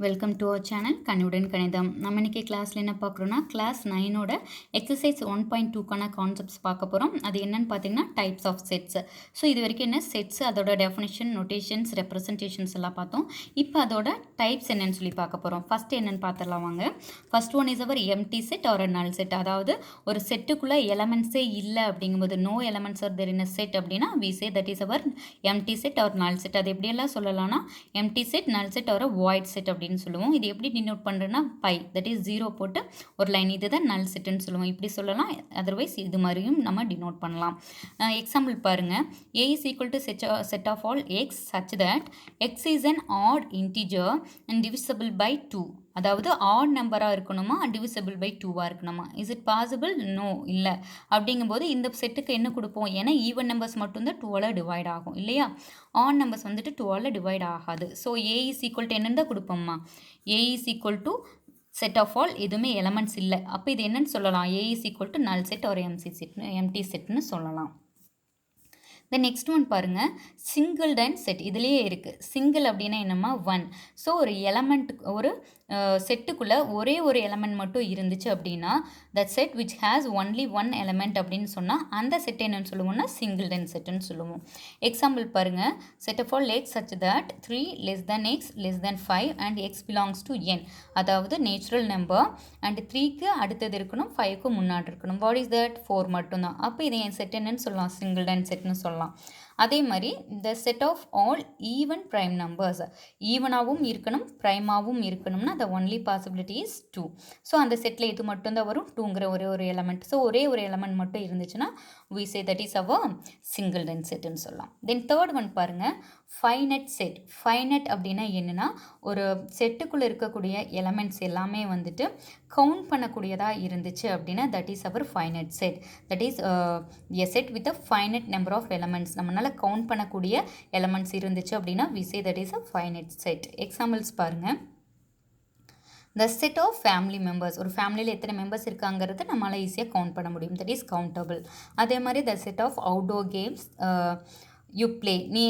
Welcome to our channel கனிவுடன் கணிதம். நம்ம இன்றைக்கி கிளாஸில் என்ன பார்க்குறோன்னா கிளாஸ் 9ஓட எக்ஸசைஸ் 1.2க்கான கான்செப்ட்ஸ் பார்க்க போகிறோம். அது என்னன்னு பார்த்தீங்கன்னா டைப்ஸ் ஆஃப் செட்ஸ். ஸோ இது வரைக்கும் என்ன செட்ஸ், அதோட டெஃபினிஷன், நோட்டேஷன்ஸ், ரெப்ரசன்டேஷன்ஸ் எல்லாம் பார்த்தோம். இப்போ அதோட டைப்ஸ் என்னன்னு சொல்லி பார்க்க போகிறோம். ஃபஸ்ட்டு என்னென்னு பார்த்துடலாம் வாங்க. First one is our empty set or null set. அதாவது ஒரு செட்டுக்குள்ளே எலமெண்ட்ஸே இல்லை அப்படிங்கும்போது no elements are there in a set அப்படின்னா we say that is our empty set or null set. அது எப்படியெல்லாம் சொல்லலாம்னா empty set, null set or void set அப்படின்னு சொல்லுவோம். இது எப்படி டினோட் பண்ணுறேன்னா பை, தட் இஸ் 0 போட்டு ஒரு லைன், இதுதான் நல் செட்டுன்னு சொல்லுவோம். இப்படி சொல்லலாம். அதர்வைஸ் இது மாதிரியும் நம்ம டினோட் பண்ணலாம். எக்ஸாம்பிள் பாருங்க. A is equal to set of all x such that x is an odd integer and divisible by 2. அதாவது ஆட் நம்பராக இருக்கணுமா, டிவிசிபிள் பை 2வாக இருக்கணுமா? Is it possible? நோ, இல்லை. அப்படிங்கும்போது இந்த செட்டுக்கு என்ன கொடுப்போம்? ஏன்னா ஈவன் நம்பர்ஸ் மட்டும்தான் 2ஆல் டிவைட் ஆகும் இல்லையா? ஆட் நம்பர்ஸ் வந்துட்டு 2ஆல் டிவைட் ஆகாது. So A is equal to என்னன்னு தான் கொடுப்போம்மா? A is equal to set of all, எதுவுமே எலமெண்ட்ஸ் இல்லை. அப்போ இது என்னன்னு சொல்லலாம்? A is equal to null set ஒரு எம்டி செட்னு சொல்லலாம். த நெக்ஸ்ட் ஒன் பாருங்கள், சிங்கிள் டன் செட். இதுலேயே இருக்குது. சிங்கிள் அப்படின்னா என்னம்மா? 1. ஸோ ஒரு எலமெண்ட், ஒரு செட்டுக்குள்ளே ஒரே ஒரு எலமெண்ட் மட்டும் இருந்துச்சு அப்படின்னா that set which has only one element அப்படின்னு சொன்னால் அந்த செட் என்னன்னு சொல்லுவோம்னா சிங்கிள் டன் செட்டுன்னு சொல்லுவோம். எக்ஸாம்பிள் பாருங்கள். Set of all x such that 3 less than x less than 5 and x belongs to n. அதாவது நேச்சுரல் நம்பர் அண்ட் 3க்கு அடுத்தது இருக்கணும், 5க்கு முன்னாடி இருக்கணும். What is that? 4 மட்டும்தான். அப்போ இது என் செட் என்னன்னு சொல்லலாம்? சிங்கிள் டன் செட்னு சொல்லலாம். அதே மாதிரி இந்த set of all even prime numbers, ஈவனாகவும் இருக்கணும் ப்ரைமாகவும் இருக்கணும்னா the only possibility is 2. So அந்த செட்டில் இது மட்டும்தான் வரும், 2ங்கிற ஒரு எலமெண்ட். ஸோ ஒரே ஒரு எலமெண்ட் மட்டும் இருந்துச்சுன்னா we say that is our single ton செட்டுன்னு சொல்லலாம். தென் தேர்ட் ஒன் பாருங்கள், ஃபைனட் செட். ஃபைனட் அப்படின்னா என்னென்னா ஒரு செட்டுக்குள்ளே இருக்கக்கூடிய எலமெண்ட்ஸ் எல்லாமே வந்துட்டு கவுண்ட் பண்ணக்கூடியதாக இருந்துச்சு அப்படின்னா that is our finite set. That is a set with a finite number of elements. நம்மளால் கவுண்ட் பண்ணக்கூடிய எலமெண்ட்ஸ் இருந்துச்சு அப்படின்னா we say that is a finite set. Examples பாருங்கள். the set of family members, ஒரு ஃபேமிலியில் எத்தனை மெம்பர்ஸ் இருக்காங்கிறது நம்மளால் ஈஸியாக கவுண்ட் பண்ண முடியும். That is countable. அதே மாதிரி the set of outdoor games you play, நீ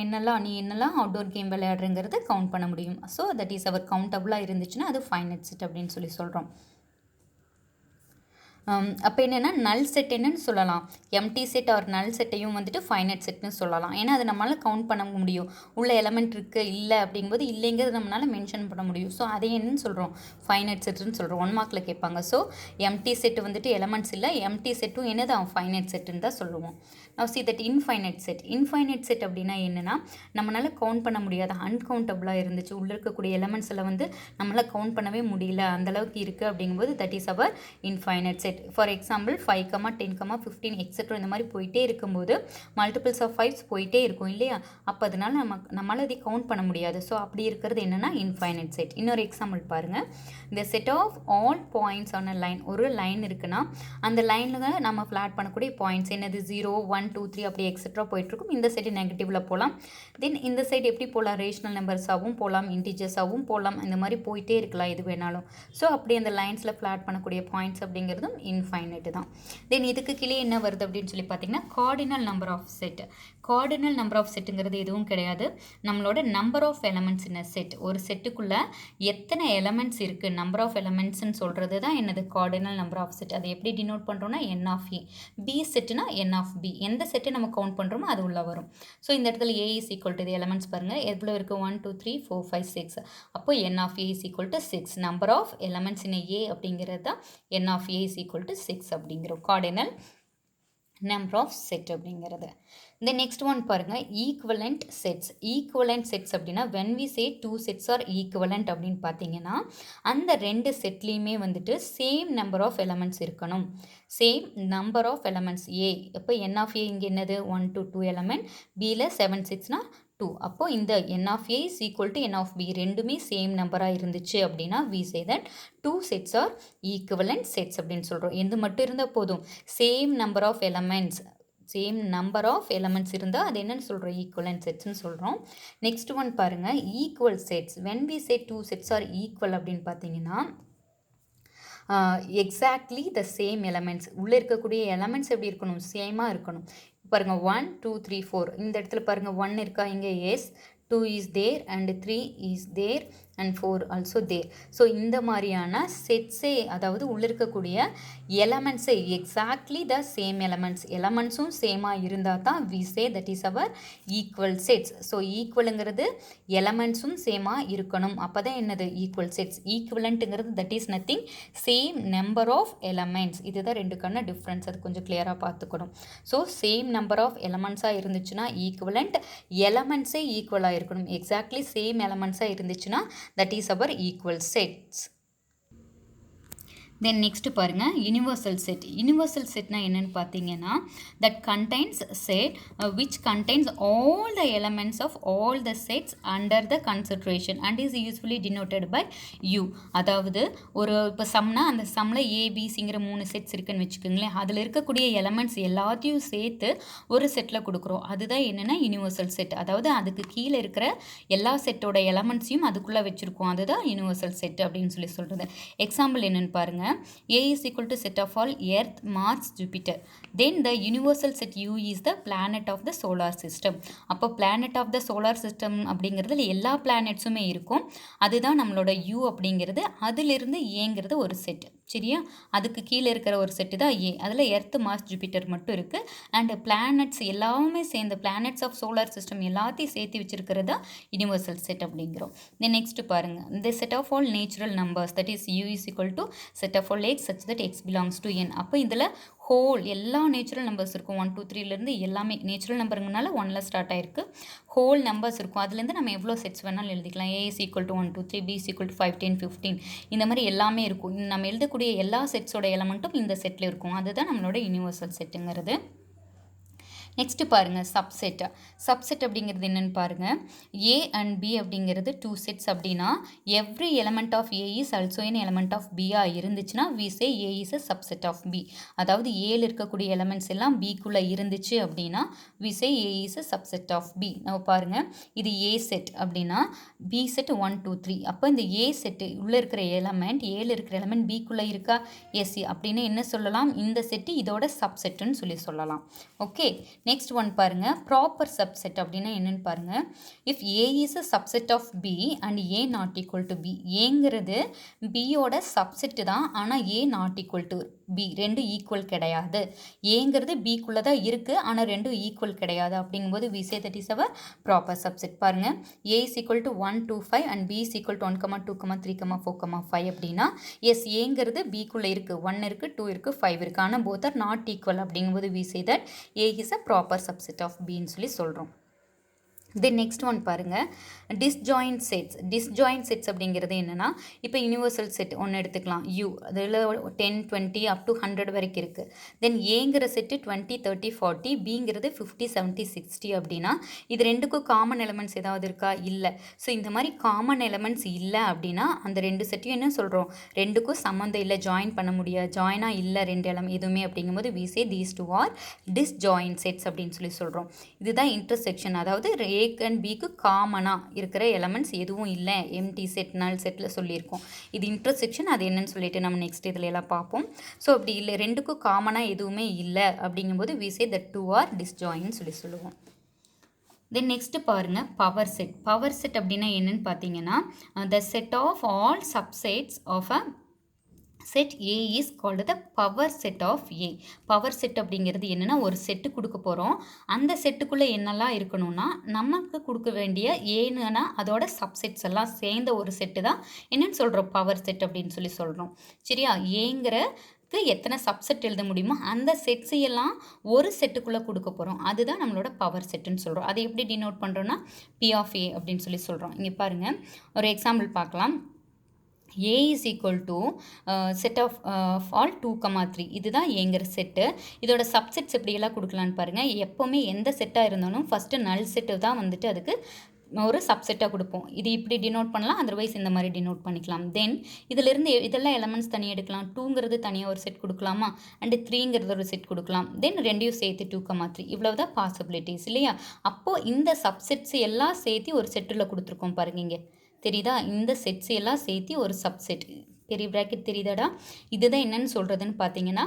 என்னெல்லாம் அவுட்டோர் கேம் விளையாடுறங்கிறது கவுண்ட் பண்ண முடியும். ஸோ தட் இஸ் அவர் கவுண்டபுளாக இருந்துச்சுன்னா அது ஃபைனட் செட் அப்படின்னு சொல்கிறோம். அப்போ என்னென்னா நல் செட் என்னன்னு சொல்லலாம்? எம்டி செட் ஆர் நல் செட்டையும் வந்துட்டு ஃபைனட் செட்னு சொல்லலாம். ஏன்னா அது நம்மளால் கவுண்ட் பண்ண முடியும். உள்ள எலமெண்ட் இருக்குது இல்லை அப்படிங்கும்போது இல்லைங்கிறது நம்மளால் மென்ஷன் பண்ண முடியும். ஸோ அதை என்னன்னு சொல்கிறோம்? ஃபைனட் செட்டுன்னு சொல்கிறோம். 1 மார்க்கில் கேட்பாங்க. ஸோ எம்டி செட்டு வந்துட்டு எலமெண்ட்ஸ் இல்லை, எம்டி செட்டும் என்னதான் ஃபைனட் செட்டுன்னு தான் சொல்லுவோம். Now see that infinite set. Infinite set அப்படின்னா என்னென்னா நம்மளால் கவுண்ட் பண்ண முடியாத, அன்கவுண்டபுளாக இருந்துச்சு, உள்ளே இருக்கக்கூடிய எலமெண்ட்ஸில் வந்து நம்மளால் கவுண்ட் பண்ணவே முடியல, அந்தளவுக்கு இருக்குது அப்படிங்கும்போது that is our infinite set. For example 5, 10, 15 etcetera இந்த மாதிரி போயிட்டே இருக்கும்போது மல்டிபிள்ஸ் ஆஃப் 5 போயிட்டே இருக்கும் இல்லையா? அப்போ அதனால நம்மளால் அதை கவுண்ட் பண்ண முடியாது. ஸோ அப்படி இருக்கிறது என்னென்னா இன்ஃபைனட் செட். இன்னொரு எக்ஸாம்பிள் பாருங்கள். இந்த set of all points on a line. ஒரு லைன் இருக்குன்னா அந்த லைனில் நம்ம ஃப்ளாட் பண்ணக்கூடிய பாயிண்ட்ஸ் என்னது? 0, 1, 2, 3 அப்படி எக்ஸெட்ரா போயிட்டுருக்கும். இந்த சைடு நெகட்டிவில் போகலாம். தென் இந்த சைடு எப்படி போகலாம்? ரேஷனல் நம்பர்ஸாகவும் போகலாம், இன்டிஜர்ஸாகவும் போகலாம். இந்த மாதிரி போயிட்டே இருக்கலாம் எது வேணாலும். ஸோ அப்படி அந்த லைன்ஸில் ஃப்ளாட் பண்ணக்கூடிய பாயிண்ட்ஸ் அப்படிங்கிறதும் இன்ஃபைனைட் தான். தென் இதுக்கு கீழே என்ன வருது அப்படின்னு சொல்லி பார்த்தீங்கன்னா cardinal number of set. Cardinal number of செட்டுங்கிறது எதுவும் கிடையாது, நம்மளோட number of elements in a set. ஒரு செட்டுக்குள்ளே எத்தனை எலமெண்ட்ஸ் இருக்குது, நம்பர் ஆஃப் எலமெண்ட்ஸ்ன்னு சொல்கிறது தான் என்னது? Cardinal number of set. அதை எப்படி டினோட் பண்ணுறோன்னா என் ஆஃப் ஏ. பி செட்டுனா என் ஆஃப் பி. எந்த செட்டை நம்ம கவுண்ட் பண்ணுறோமோ அது உள்ளே வரும். ஸோ இந்த இடத்துல ஏ இஸ் ஈக்குவல் டு எலமெண்ட்ஸ் பாருங்கள் எவ்வளோ இருக்குது? 1, 2, 3, 4, 5, 6. அப்போ n of A is equal to 6. Number of elements in A அப்படிங்கிறது தான் n of A is equal to 6 அப்படிங்கிறோம். கார்டினல் நம்பர் ஆஃப் செட் அப்படிங்கிறது. இந்த நெக்ஸ்ட் ஒன் பாருங்கள், ஈக்குவலண்ட் செட்ஸ். ஈக்குவலண்ட் செட்ஸ் அப்படின்னா when we say 2 sets are equivalent அப்படின்னு பார்த்தீங்கன்னா அந்த 2 செட்லேயுமே வந்துட்டு சேம் நம்பர் ஆஃப் எலமெண்ட்ஸ் இருக்கணும். Same number of elements A. இப்போ என் ஆஃப் ஏ இங்கே என்னது? 1 to 2 எலமெண்ட், பியில் 7, 6னா 2. அப்போ இந்த n of A is equal to n of B ரெண்டுமே சேம் நம்பராக இருந்துச்சு அப்படின்னா we say that 2 sets are equivalent sets அப்படின்னு சொல்கிறோம். எது மட்டும் இருந்தால் போதும்? Same number of elements, same number of elements இருந்தால் அது என்னன்னு சொல்கிறோம்? ஈக்குவலண்ட் செட்ஸ்ன்னு சொல்கிறோம். நெக்ஸ்ட் ஒன் பாருங்கள், equal sets. When we say 2 sets are equal அப்படின்னு பார்த்தீங்கன்னா எக்ஸாக்ட்லி த சேம் எலமெண்ட்ஸ். உள்ளே இருக்கக்கூடிய எலமெண்ட்ஸ் எப்படி இருக்கணும்? சேமாக இருக்கணும். பாருங்கள் 1, 2, 3, 4. இந்த இடத்துல பாருங்கள் 1 இருக்கா? இங்கே S. 2 is there and 3 is there and 4 also there. So இந்த மாதிரியான செட்ஸே அதாவது உள்ள இருக்கக்கூடிய எலமெண்ட்ஸே எக்ஸாக்ட்லி த சேம் எலமெண்ட்ஸும் சேமாக இருந்தால் தான் we say that is our equal sets. So ஈக்குவலுங்கிறது எலமெண்ட்ஸும் சேமாக இருக்கணும், அப்போ தான் என்னது ஈக்குவல் செட்ஸ். ஈக்குவலண்ட்டுங்கிறது that is nothing same number of elements. இதுதான் ரெண்டுக்கான டிஃப்ரென்ஸ், அது கொஞ்சம் கிளியராக பார்த்துக்கணும். ஸோ சேம் நம்பர் ஆஃப் எலமெண்ட்ஸாக இருந்துச்சுன்னா ஈக்குவலண்ட், எலமெண்ட்ஸே ஈக்குவலாக இருக்கணும். எக்ஸாக்ட்லி சேம் எலமெண்ட்ஸாக இருந்துச்சுன்னா that is our equal sets. Then next பாருங்க universal set. Universal setனா என்னன்னு பார்த்தீங்கன்னா that contains set which contains all the elements of all the sets under the consideration and is usually denoted by u. அதாவது ஒரு இப்போ சம்னா அந்த சம்மில் ஏபிசிங்கிற 3 sets இருக்குன்னு வச்சுக்கோங்களேன். அதில் இருக்கக்கூடிய எலமெண்ட்ஸ் எல்லாத்தையும் சேர்த்து ஒரு செட்டில் கொடுக்குறோம். அதுதான் என்னென்னா யூனிவர்சல் செட். அதாவது அதுக்கு கீழே இருக்கிற எல்லா செட்டோட எலமெண்ட்ஸையும் அதுக்குள்ளே வச்சுருக்கோம். அதுதான் யூனிவர்சல் செட் அப்படின்னு சொல்லி சொல்கிறது. எக்ஸாம்பிள் என்னென்னு பாருங்கள். A is equal to set of all Earth, Mars, Jupiter. Then the universal set U is the planet of the solar system. அப்போ planet of the solar system அப்படிங்கிறதுல எல்லா பிளானட்ஸுமே இருக்கும். அதுதான் நம்மளோட U அப்படிங்கிறது. அதிலிருந்து ஏங்கிறது ஒரு செட். சரியா, அதுக்கு கீழே இருக்கிற ஒரு செட்டு தான் ஏ. அதில் எர்த், மார்ஸ், ஜூபிட்டர் மட்டும் இருக்குது. அண்ட் பிளானட்ஸ் எல்லாமே சேர்ந்து பிளானட்ஸ் ஆஃப் சோலார் சிஸ்டம் எல்லாத்தையும் சேர்த்து வச்சிருக்கிறது தான் யூனிவர்சல் செட் அப்படிங்கிறோம். தென் நெக்ஸ்ட் பாருங்கள், இந்த set of all natural numbers that is U is equal to set of all x such that x belongs to N. அப்போ இதில் ஹோல் எல்லா நேச்சுரல் நம்பர்ஸ் இருக்கும். 1 2 3லேருந்து எல்லாமே நேச்சுரல் நம்பருங்கனால 1ல் ஸ்டார்ட் ஆகிருக்கு. ஹோல் நம்பர்ஸ் இருக்கும். அதுலேருந்து நம்ம எவ்வளோ செட்ஸ் வேணாலும் எழுதிக்கலாம். A is equal to 1 2 3, B is equal to 5 10 15 இந்த மாதிரி எல்லாமே இருக்கும். நம்ம எழுதக்கூடிய எல்லா செட்ஸோட எலமெண்ட்டும் இந்த செட்டில் இருக்கும். அதுதான் நம்மளோட யூனிவர்சல் செட்டுங்கிறது. நெக்ஸ்ட்டு பாருங்கள் சப்செட். சப்செட் அப்படிங்கிறது என்னென்னு பாருங்கள். ஏ அண்ட் பி அப்படிங்கிறது 2 செட்ஸ் அப்படின்னா every element of A is also an element of பியாக இருந்துச்சுன்னா we say A is a subset of B. அதாவது ஏல இருக்கக்கூடிய எலமெண்ட்ஸ் எல்லாம் பிக்குள்ளே இருந்துச்சு அப்படின்னா we say A is a subset of B. நம்ம பாருங்கள், இது ஏ செட் அப்படின்னா பி செட் 1 2 3. அப்போ இந்த ஏ செட்டு உள்ளே இருக்கிற எலமெண்ட் ஏல இருக்கிற எலமெண்ட் பிக்குள்ளே இருக்கா? எஸ். அப்படின்னு என்ன சொல்லலாம்? இந்த செட்டு இதோட சப்செட்டுன்னு சொல்லலாம். ஓகே, நெக்ஸ்ட் ஒன் பாருங்க, ப்ராப்பர் சப்செட் அப்படின்னா என்னன்னு பாருங்க. If A is a subset of B and A not equal to B. ஏங்கிறது பியோட சப்செட்டு தான், ஆனால் A not equal to B. ரெண்டும் ஈக்குவல் கிடையாது. ஏங்கிறது பிக்குள்ளே தான் இருக்குது, ஆனால் ரெண்டும் ஈக்குவல் கிடையாது. அப்படிங்கும்போது we say that is our proper subset. பாருங்கள், A is equal to 1 2 5 and B is equal to 1 2 3 4 5 அப்படின்னா எஸ் ஏங்கிறது பிக்குள்ளே இருக்குது. 1 இருக்குது, 2 இருக்குது, 5 இருக்குது, ஆனால் போத் ஆர் நாட் ஈக்குவல். அப்படிங்கும்போது we say that A is a proper subset of பின்னு சொல்லி சொல்கிறோம். தென் நெக்ஸ்ட் ஒன் பாருங்கள், டிஸ்ஜாயின்ட் செட்ஸ். டிஸ்ஜாயின்ட் செட்ஸ் அப்படிங்கிறது என்னென்னா, இப்போ யூனிவர்சல் செட் ஒன்று எடுத்துக்கலாம் யூ. அதில் 10 20 அப் டு 100 வரைக்கும் இருக்குது. தென் ஏங்கிற செட்டு 20 30 40, பிங்கிறது 50 70 60 அப்படின்னா இது ரெண்டுக்கும் காமன் எலமெண்ட்ஸ் ஏதாவது இருக்கா? இல்லை. ஸோ இந்த மாதிரி காமன் எலமெண்ட்ஸ் இல்லை அப்படின்னா அந்த ரெண்டு செட்டையும் என்ன சொல்கிறோம்? ரெண்டுக்கும் சம்மந்தம் இல்லை, ஜாயின் பண்ண முடியாது, ஜாயினாக இல்லை ரெண்டு எதுவுமே. அப்படிங்கும்போது we say these two are disjoint sets அப்படின்னு சொல்லி சொல்கிறோம். இதுதான் இன்டர்செக்ஷன். அதாவது ஏ அண்ட் பிக்கு காமனாக இருக்கிற எலமெண்ட்ஸ் எதுவும் இல்லை, எம்டி செட் நல் செட்டில் சொல்லியிருக்கோம். இது இன்டர்செக்ஷன். அது என்னன்னு சொல்லிட்டு நம்ம நெக்ஸ்ட் இதில் எல்லாம் பார்ப்போம். ஸோ அப்படி இல்லை, ரெண்டுக்கும் காமனாக எதுவுமே இல்லை அப்படிங்கும்போது we say that two are disjoint சொல்லி சொல்லுவோம். தென் நெக்ஸ்ட்டு பாருங்கள், பவர் செட். பவர் செட் அப்படின்னா என்னென்னு பார்த்தீங்கன்னா the set of all subsets of a set A is called the power set of A. Power set அப்படிங்கிறது என்னென்னா, ஒரு செட்டு கொடுக்க போகிறோம். அந்த செட்டுக்குள்ளே என்னெல்லாம் இருக்கணும்னா நமக்கு கொடுக்க வேண்டிய ஏன்னா அதோட சப்செட்ஸ் எல்லாம் சேர்ந்த ஒரு செட்டு தான் என்னென்னு சொல்கிறோம் பவர் செட் அப்படின்னு சொல்லி சொல்கிறோம். சரியா, ஏங்கிற எத்தனை சப்செட் எழுத முடியுமோ அந்த செட்ஸ் எல்லாம் ஒரு செட்டுக்குள்ளே கொடுக்க போகிறோம். அதுதான் நம்மளோட பவர் செட்டுன்னு சொல்கிறோம். அதை எப்படி டினோட் பண்ணுறோன்னா பி ஆஃப் ஏ அப்படின்னு சொல்லி சொல்கிறோம். இங்கே பாருங்கள், ஒரு எக்ஸாம்பிள் பார்க்கலாம். A is equal to set of all 2, 3. இதுதான் ஏங்கிற செட்டு. இதோட சப்செட்ஸ் எப்படியெல்லாம் கொடுக்கலான்னு பாருங்கள். எப்போவுமே எந்த செட்டாக இருந்தாலும் ஃபஸ்ட்டு நல் செட்டு தான் வந்துட்டு அதுக்கு ஒரு சப்செட்டாக கொடுப்போம். இது இப்படி டினோட் பண்ணலாம், அதர்வைஸ் இந்த மாதிரி டினோட் பண்ணிக்கலாம். தென் இதிலிருந்து இதெல்லாம் எலமெண்ட்ஸ் தனியாக எடுக்கலாம். 2ங்கிறது தனியாக ஒரு செட் கொடுக்கலாமா, அண்டு 3ங்கிறது ஒரு செட் கொடுக்கலாம். தென் ரெண்டையும் சேர்த்து 2, 3 இவ்வளோ தான் பாசிபிலிட்டிஸ் இல்லையா. அப்போது இந்த சப்செட்ஸ் எல்லாம் சேர்த்து ஒரு செட்டில் கொடுத்துருக்கோம் பாருங்க. இங்கே தெரியுதா? இந்த செட்ஸ் எல்லாம் சேர்த்து ஒரு சப்செட், பெரிய ப்ராக்கெட் தெரியுதாடா? இதுதான் என்னன்னு சொல்கிறதுன்னு பார்த்தீங்கன்னா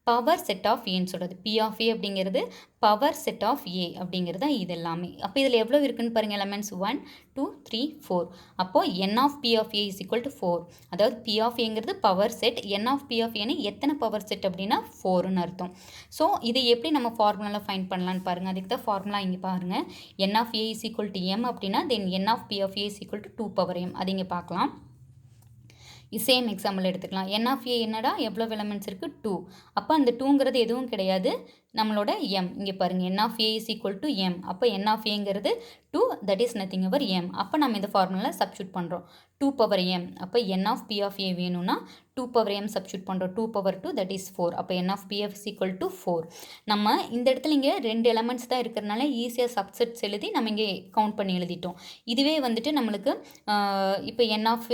பவர் செட் ஆஃப் ஏன்னு சொல்கிறது. பி ஆஃப் ஏ அப்படிங்கிறது பவர் செட் ஆஃப் ஏ அப்படிங்கிறது தான் இது எல்லாமே. அப்போ இதில் எவ்வளோ இருக்குன்னு பாருங்கள், எலமெண்ட்ஸ் 1 2 3 4. அப்போது n of P of A is equal to 4. அதாவது பி ஆஃப் ஏங்கிறது power set, n of P of ஏன்னு எத்தனை பவர் செட் அப்படின்னா 4ன்னு அர்த்தம். ஸோ இதை எப்படி நம்ம ஃபார்முலாவில் ஃபைண்ட் பண்ணலான்னு பாருங்கள். அதுக்கு தான் ஃபார்முலா இங்கே பாருங்கள். N of A is equal to m அப்படின்னா then n of P of A is equal to 2 power m. அது இங்கே பார்க்கலாம். சேம் எக்ஸாம்பிள் எடுத்துக்கலாம். என் ஆஃப் ஏ என்னடா, எவ்வளோ எலமெண்ட்ஸ் இருக்குது 2. அப்போ அந்த 2ங்கிறது எதுவும் கிடையாது, நம்மளோட எம். இங்கே பாருங்கள், n of A is equal to m. அப்போ என் ஆஃப் ஏங்கிறது 2, that is nothing ever m. அப்போ நம்ம இந்த ஃபார்முலாவில் சப்ஸ்டியூட் பண்ணுறோம் 2 பவர் எம். அப்போ என் ஆஃப் பி ஆஃப் ஏ வேணும்னா 2 பவர் எம் சப்ஸ்டியூட் பண்ணுறோம். 2 பவர் 2 தட் இஸ் 4. அப்போ n of P of is equal to 4. நம்ம இந்த இடத்துல இங்கே 2 எலமெண்ட்ஸ் தான் இருக்கிறதுனால ஈஸியாக சப்செட்ஸ் எழுதி நம்ம இங்கே கவுண்ட் பண்ணி எழுதிட்டோம். இதுவே வந்துட்டு நம்மளுக்கு இப்போ n of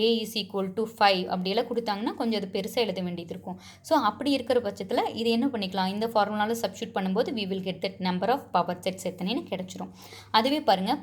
A is equal to 5 அப்படியெல்லாம் கொடுத்தாங்கன்னா கொஞ்சம் அது பெருசாக எழுத வேண்டியது இருக்கும். ஸோ அப்படி இருக்கிற பட்சத்தில் இது என்ன பண்ணிக்கலாம், இந்த ஃபார்முலாவில் சப்ஸ்டியூட் பண்ணும்போது we will get that number of power sets எத்தனைன்னு கிடைச்சிரும். அதுவே பாருங்கள்,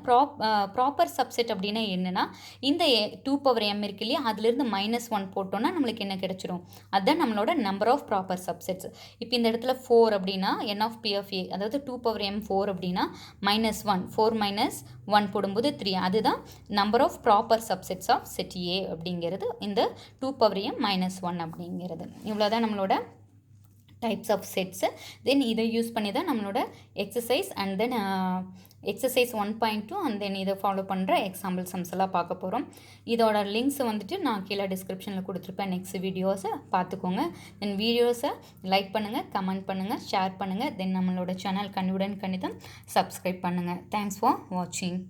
ப்ராப்பர் சப்செட் அப்படின்னா என்னென்னா, இந்த 2 பவர் எம் இருக்கு இல்லையா, அதுலேருந்து -1 போட்டோன்னா நம்மளுக்கு என்ன கிடைச்சிரும், அதுதான் நம்மளோட நம்பர் ஆஃப் ப்ராப்பர் சப்செட்ஸ். இப்போ இந்த இடத்துல 4 அப்படின்னா என் ஆஃப் பி ஆஃப் ஏ, அதாவது 2 பவர் எம் 4 அப்படின்னா -1, 4 - 1 போடும்போது 3. அதுதான் number of proper subsets of set A அப்படிங்கிறது இந்த 2 பவர் எம் -1 அப்படிங்கிறது. இவ்வளோதான் நம்மளோட டைப்ஸ் ஆஃப் செட்ஸு. தென் இதை யூஸ் பண்ணி தான் நம்மளோட exercise and then exercise 1.2 and then இதை ஃபாலோ பண்ணுற எக்ஸாம்பிள் சம்ஸ் எல்லாம் பார்க்க போகிறோம். இதோட லிங்க்ஸை வந்துட்டு நான் கீழே டிஸ்கிரிப்ஷனில் கொடுத்துருப்பேன். நெக்ஸ்ட் வீடியோஸை பார்த்துக்கோங்க. தென் வீடியோஸை லைக் பண்ணுங்கள், கமெண்ட் பண்ணுங்கள், ஷேர் பண்ணுங்கள். தென் நம்மளோட சேனல் கனிவுடன் கணிதம் சப்ஸ்கிரைப் பண்ணுங்கள். தேங்க்ஸ் ஃபார் வாட்சிங்.